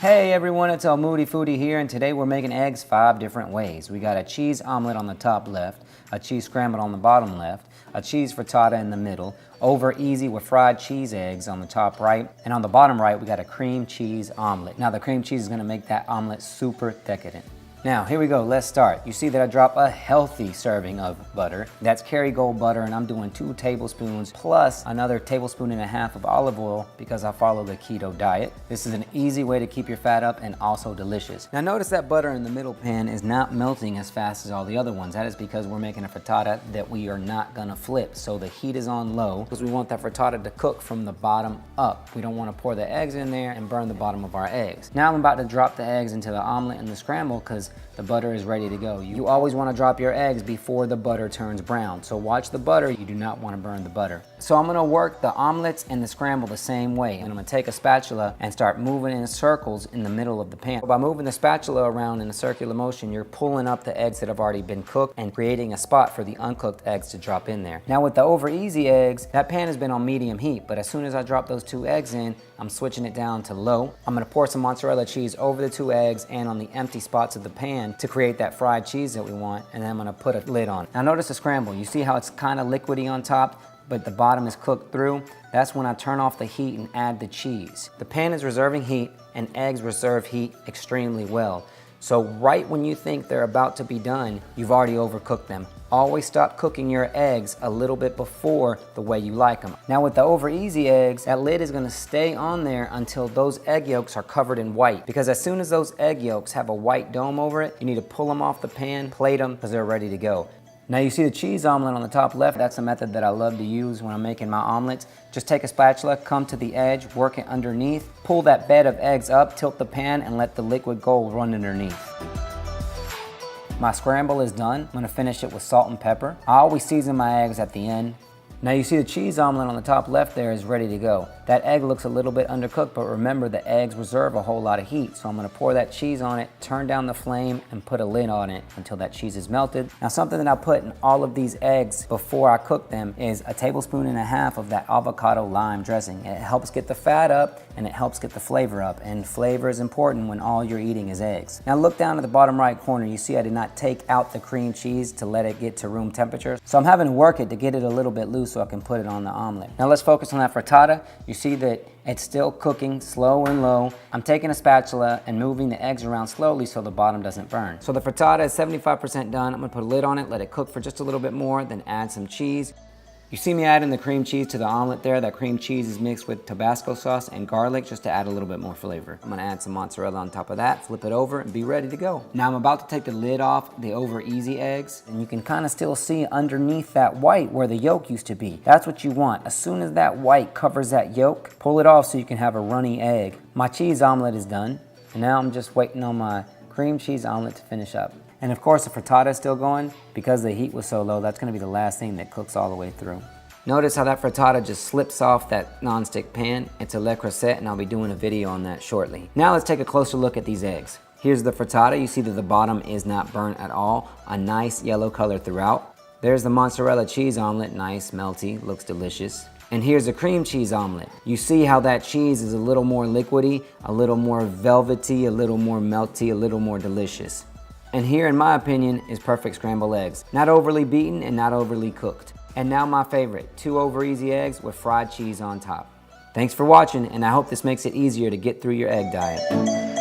Hey everyone, it's Moodie Foodie here, and today we're making eggs 5 different ways. We got a cheese omelet on the top left, a cheese scrambled on the bottom left, a cheese frittata in the middle, over easy with fried cheese eggs on the top right, and on the bottom right we got a cream cheese omelet. Now the cream cheese is going to make that omelet super decadent. Now, here we go, let's start. You see that I drop a healthy serving of butter. That's Kerrygold butter, and I'm doing 2 tablespoons plus another 1.5 tablespoons of olive oil because I follow the keto diet. This is an easy way to keep your fat up and also delicious. Now notice that butter in the middle pan is not melting as fast as all the other ones. That is because we're making a frittata that we are not gonna flip. So the heat is on low because we want that frittata to cook from the bottom up. We don't wanna pour the eggs in there and burn the bottom of our eggs. Now I'm about to drop the eggs into the omelet and the scramble because the butter is ready to go. You always want to drop your eggs before the butter turns brown. So watch the butter, you do not want to burn the butter. So I'm going to work the omelets and the scramble the same way. And I'm going to take a spatula and start moving in circles in the middle of the pan. By moving the spatula around in a circular motion, you're pulling up the eggs that have already been cooked and creating a spot for the uncooked eggs to drop in there. Now with the over easy eggs, that pan has been on medium heat, but as soon as I drop those 2 eggs in, I'm switching it down to low. I'm going to pour some mozzarella cheese over the 2 eggs and on the empty spots of the pan to create that fried cheese that we want, and then I'm going to put a lid on. Now notice the scramble. You see how it's kind of liquidy on top, but the bottom is cooked through? That's when I turn off the heat and add the cheese. The pan is reserving heat, and eggs reserve heat extremely well. So right when you think they're about to be done, you've already overcooked them. Always stop cooking your eggs a little bit before the way you like them. Now with the over easy eggs, that lid is gonna stay on there until those egg yolks are covered in white. Because as soon as those egg yolks have a white dome over it, you need to pull them off the pan, plate them, because they're ready to go. Now you see the cheese omelet on the top left. That's a method that I love to use when I'm making my omelets. Just take a spatula, come to the edge, work it underneath, pull that bed of eggs up, tilt the pan, and let the liquid gold run underneath. My scramble is done. I'm gonna finish it with salt and pepper. I always season my eggs at the end. Now you see the cheese omelet on the top left there is ready to go. That egg looks a little bit undercooked, but remember the eggs reserve a whole lot of heat. So I'm gonna pour that cheese on it, turn down the flame, and put a lid on it until that cheese is melted. Now something that I put in all of these eggs before I cook them is 1.5 tablespoons of that avocado lime dressing. It helps get the fat up and it helps get the flavor up, and flavor is important when all you're eating is eggs. Now look down at the bottom right corner. You see I did not take out the cream cheese to let it get to room temperature. So I'm having to work it to get it a little bit loose so I can put it on the omelet. Now let's focus on that frittata. You see that it's still cooking slow and low. I'm taking a spatula and moving the eggs around slowly so the bottom doesn't burn. So the frittata is 75% done. I'm gonna put a lid on it, let it cook for just a little bit more, then add some cheese. You see me adding the cream cheese to the omelet there. That cream cheese is mixed with Tabasco sauce and garlic just to add a little bit more flavor. I'm gonna add some mozzarella on top of that, flip it over, and be ready to go. Now I'm about to take the lid off the over easy eggs, and you can kind of still see underneath that white where the yolk used to be. That's what you want. As soon as that white covers that yolk, pull it off so you can have a runny egg. My cheese omelet is done, and now I'm just waiting on my cream cheese omelet to finish up. And of course the frittata is still going. Because the heat was so low, that's gonna be the last thing that cooks all the way through. Notice how that frittata just slips off that nonstick pan. It's a Le Creuset, and I'll be doing a video on that shortly. Now let's take a closer look at these eggs. Here's the frittata. You see that the bottom is not burnt at all. A nice yellow color throughout. There's the mozzarella cheese omelet, nice, melty, looks delicious. And here's the cream cheese omelet. You see how that cheese is a little more liquidy, a little more velvety, a little more melty, a little more delicious. And here, in my opinion, is perfect scrambled eggs. Not overly beaten and not overly cooked. And now my favorite, 2 over easy eggs with fried cheese on top. Thanks for watching, and I hope this makes it easier to get through your egg diet.